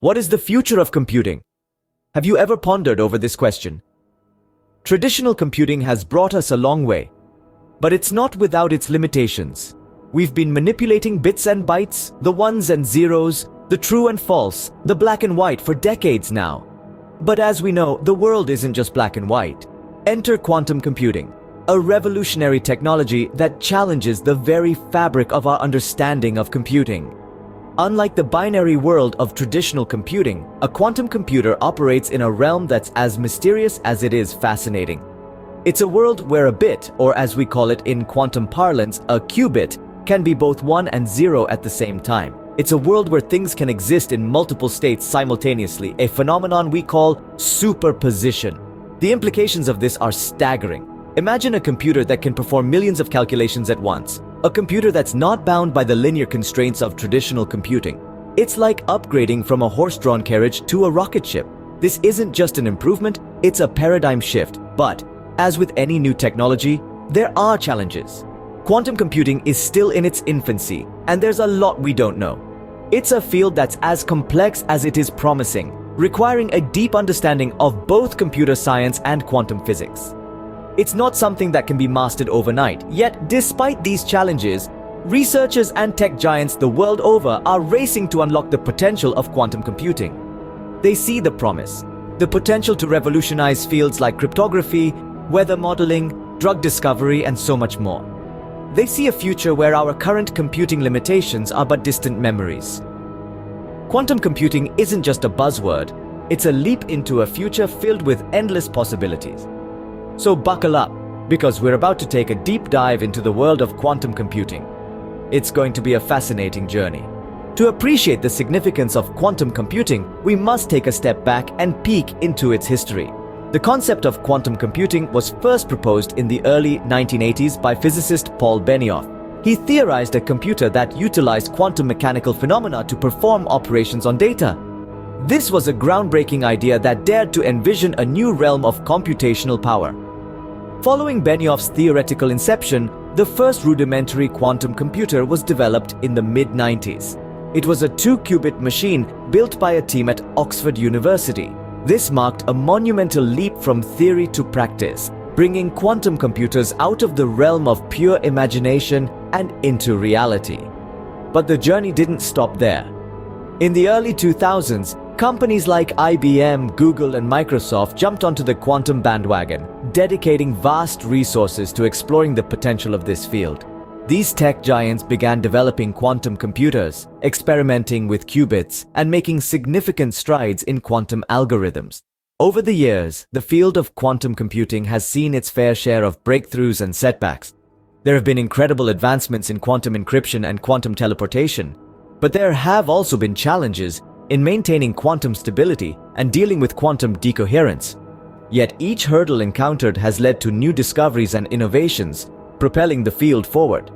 What is the future of computing? Have you ever pondered over this question? Traditional computing has brought us a long way, but it's not without its limitations. We've been manipulating bits and bytes, the ones and zeros, the true and false, the black and white for decades now. But as we know, the world isn't just black and white. Enter quantum computing, a revolutionary technology that challenges the very fabric of our understanding of computing. Unlike the binary world of traditional computing, a quantum computer operates in a realm that's as mysterious as it is fascinating. It's a world where a bit, or as we call it in quantum parlance, a qubit, can be both 1 and 0 at the same time. It's a world where things can exist in multiple states simultaneously, a phenomenon we call superposition. The implications of this are staggering. Imagine a computer that can perform millions of calculations at once. A computer that's not bound by the linear constraints of traditional computing. It's like upgrading from a horse-drawn carriage to a rocket ship. This isn't just an improvement, it's a paradigm shift. But, as with any new technology, there are challenges. Quantum computing is still in its infancy, and there's a lot we don't know. It's a field that's as complex as it is promising, requiring a deep understanding of both computer science and quantum physics. It's not something that can be mastered overnight, yet despite these challenges, researchers and tech giants the world over are racing to unlock the potential of quantum computing. They see the promise, the potential to revolutionize fields like cryptography, weather modeling, drug discovery, and so much more. They see a future where our current computing limitations are but distant memories. Quantum computing isn't just a buzzword, it's a leap into a future filled with endless possibilities. So buckle up, because we're about to take a deep dive into the world of quantum computing. It's going to be a fascinating journey. To appreciate the significance of quantum computing, we must take a step back and peek into its history. The concept of quantum computing was first proposed in the early 1980s by physicist Paul Benioff. He theorized a computer that utilized quantum mechanical phenomena to perform operations on data. This was a groundbreaking idea that dared to envision a new realm of computational power. Following Benioff's theoretical inception, the first rudimentary quantum computer was developed in the mid-90s. It was a 2-qubit machine built by a team at Oxford University. This marked a monumental leap from theory to practice, bringing quantum computers out of the realm of pure imagination and into reality. But the journey didn't stop there. In the early 2000s, companies like IBM, Google, and Microsoft jumped onto the quantum bandwagon, dedicating vast resources to exploring the potential of this field. These tech giants began developing quantum computers, experimenting with qubits, and making significant strides in quantum algorithms. Over the years, the field of quantum computing has seen its fair share of breakthroughs and setbacks. There have been incredible advancements in quantum encryption and quantum teleportation, but there have also been challenges in maintaining quantum stability and dealing with quantum decoherence. Yet each hurdle encountered has led to new discoveries and innovations, propelling the field forward.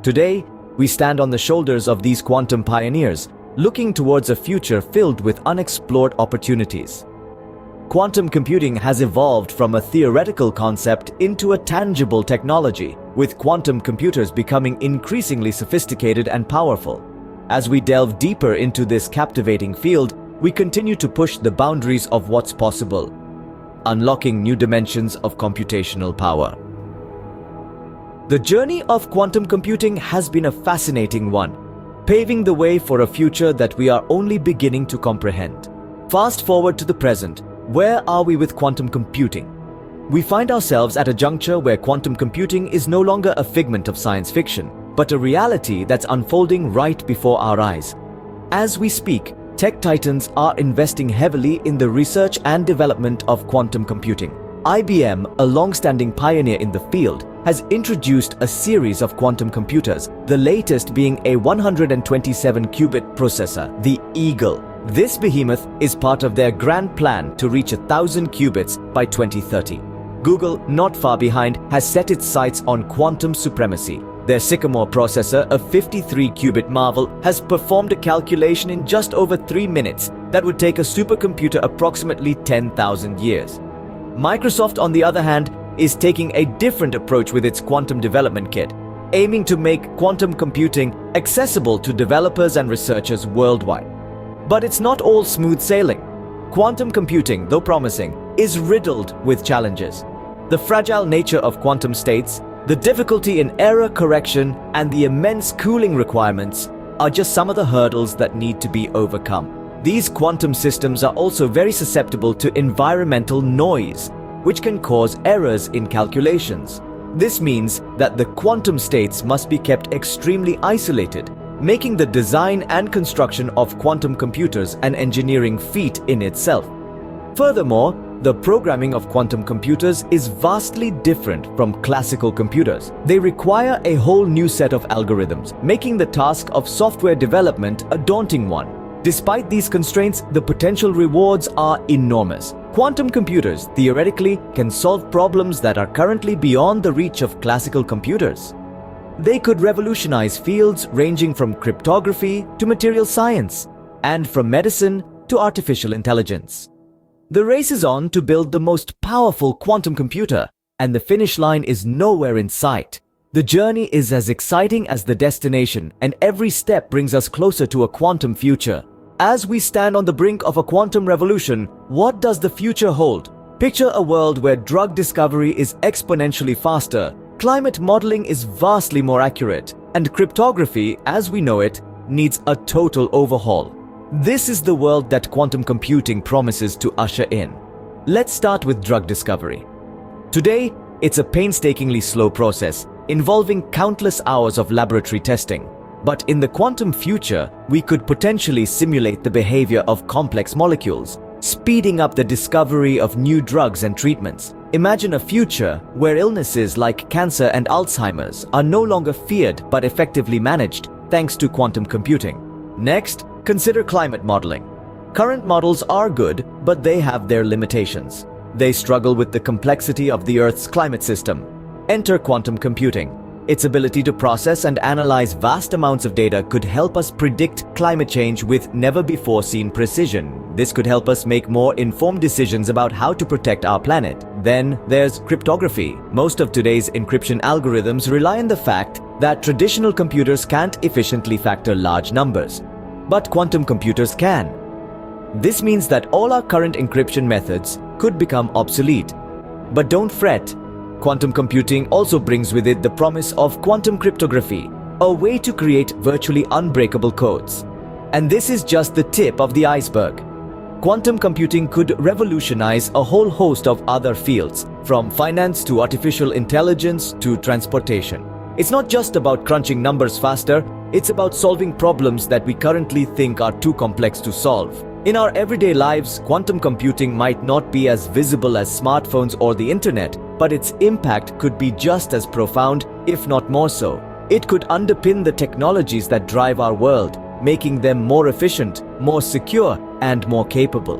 Today, we stand on the shoulders of these quantum pioneers, looking towards a future filled with unexplored opportunities. Quantum computing has evolved from a theoretical concept into a tangible technology, with quantum computers becoming increasingly sophisticated and powerful. As we delve deeper into this captivating field, we continue to push the boundaries of what's possible, unlocking new dimensions of computational power. The journey of quantum computing has been a fascinating one, paving the way for a future that we are only beginning to comprehend. Fast forward to the present, where are we with quantum computing? We find ourselves at a juncture where quantum computing is no longer a figment of science fiction, but a reality that's unfolding right before our eyes. As we speak, tech titans are investing heavily in the research and development of quantum computing. IBM, a long-standing pioneer in the field, has introduced a series of quantum computers, the latest being a 127-qubit processor, the Eagle. This behemoth is part of their grand plan to reach 1,000 qubits by 2030. Google, not far behind, has set its sights on quantum supremacy. Their Sycamore processor, a 53-qubit marvel, has performed a calculation in just over 3 minutes that would take a supercomputer approximately 10,000 years. Microsoft, on the other hand, is taking a different approach with its quantum development kit, aiming to make quantum computing accessible to developers and researchers worldwide. But it's not all smooth sailing. Quantum computing, though promising, is riddled with challenges. The fragile nature of quantum states, the difficulty in error correction, and the immense cooling requirements are just some of the hurdles that need to be overcome. These quantum systems are also very susceptible to environmental noise, which can cause errors in calculations. This means that the quantum states must be kept extremely isolated, making the design and construction of quantum computers an engineering feat in itself. Furthermore, the programming of quantum computers is vastly different from classical computers. They require a whole new set of algorithms, making the task of software development a daunting one. Despite these constraints, the potential rewards are enormous. Quantum computers theoretically can solve problems that are currently beyond the reach of classical computers. They could revolutionize fields ranging from cryptography to material science, and from medicine to artificial intelligence. The race is on to build the most powerful quantum computer, and the finish line is nowhere in sight. The journey is as exciting as the destination, and every step brings us closer to a quantum future. As we stand on the brink of a quantum revolution, what does the future hold? Picture a world where drug discovery is exponentially faster, climate modeling is vastly more accurate, and cryptography, as we know it, needs a total overhaul. This is the world that quantum computing promises to usher in. Let's start with drug discovery. Today, it's a painstakingly slow process, involving countless hours of laboratory testing. But in the quantum future, we could potentially simulate the behavior of complex molecules, speeding up the discovery of new drugs and treatments. Imagine a future where illnesses like cancer and Alzheimer's are no longer feared but effectively managed thanks to quantum computing. Next, consider climate modeling. Current models are good, but they have their limitations. They struggle with the complexity of the Earth's climate system. Enter quantum computing. Its ability to process and analyze vast amounts of data could help us predict climate change with never-before-seen precision. This could help us make more informed decisions about how to protect our planet. Then there's cryptography. Most of today's encryption algorithms rely on the fact that traditional computers can't efficiently factor large numbers, but quantum computers can. This means that all our current encryption methods could become obsolete. But don't fret. Quantum computing also brings with it the promise of quantum cryptography, a way to create virtually unbreakable codes. And this is just the tip of the iceberg. Quantum computing could revolutionize a whole host of other fields, from finance to artificial intelligence to transportation. It's not just about crunching numbers faster, it's about solving problems that we currently think are too complex to solve. In our everyday lives, quantum computing might not be as visible as smartphones or the internet, but its impact could be just as profound, if not more so. It could underpin the technologies that drive our world, making them more efficient, more secure, and more capable.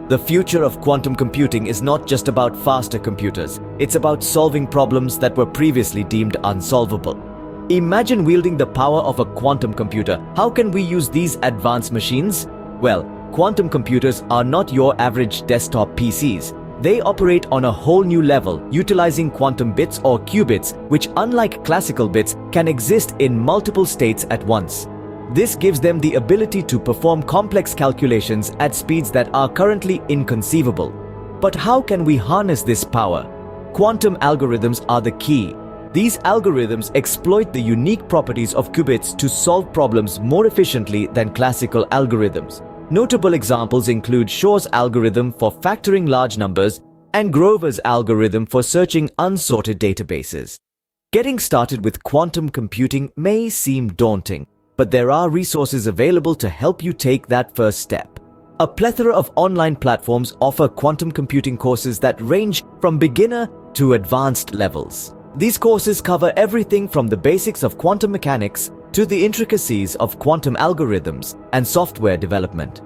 The future of quantum computing is not just about faster computers, it's about solving problems that were previously deemed unsolvable. Imagine wielding the power of a quantum computer. How can we use these advanced machines? Well, quantum computers are not your average desktop PCs. They operate on a whole new level, utilizing quantum bits or qubits, which, unlike classical bits, can exist in multiple states at once. This gives them the ability to perform complex calculations at speeds that are currently inconceivable. But how can we harness this power? Quantum algorithms are the key. These algorithms exploit the unique properties of qubits to solve problems more efficiently than classical algorithms. Notable examples include Shor's algorithm for factoring large numbers and Grover's algorithm for searching unsorted databases. Getting started with quantum computing may seem daunting, but there are resources available to help you take that first step. A plethora of online platforms offer quantum computing courses that range from beginner to advanced levels. These courses cover everything from the basics of quantum mechanics to the intricacies of quantum algorithms and software development.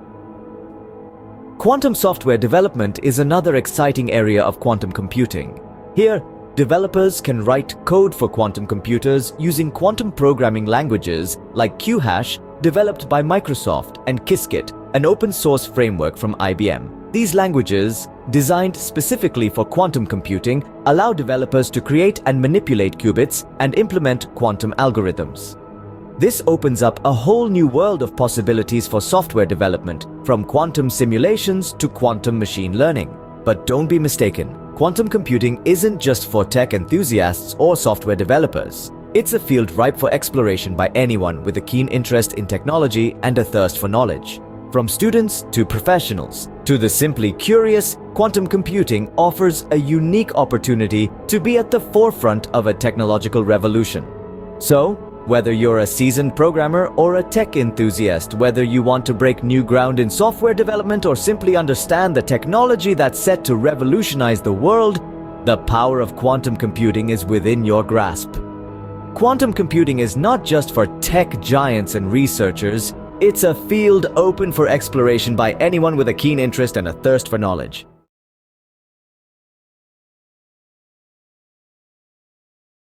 Quantum software development is another exciting area of quantum computing. Here, developers can write code for quantum computers using quantum programming languages like QHash, developed by Microsoft, and Qiskit, an open-source framework from IBM. These languages, designed specifically for quantum computing, allow developers to create and manipulate qubits and implement quantum algorithms. This opens up a whole new world of possibilities for software development, from quantum simulations to quantum machine learning. But don't be mistaken, quantum computing isn't just for tech enthusiasts or software developers. It's a field ripe for exploration by anyone with a keen interest in technology and a thirst for knowledge. From students to professionals to the simply curious, quantum computing offers a unique opportunity to be at the forefront of a technological revolution. So, whether you're a seasoned programmer or a tech enthusiast, whether you want to break new ground in software development or simply understand the technology that's set to revolutionize the world, the power of quantum computing is within your grasp. Quantum computing is not just for tech giants and researchers, it's a field open for exploration by anyone with a keen interest and a thirst for knowledge.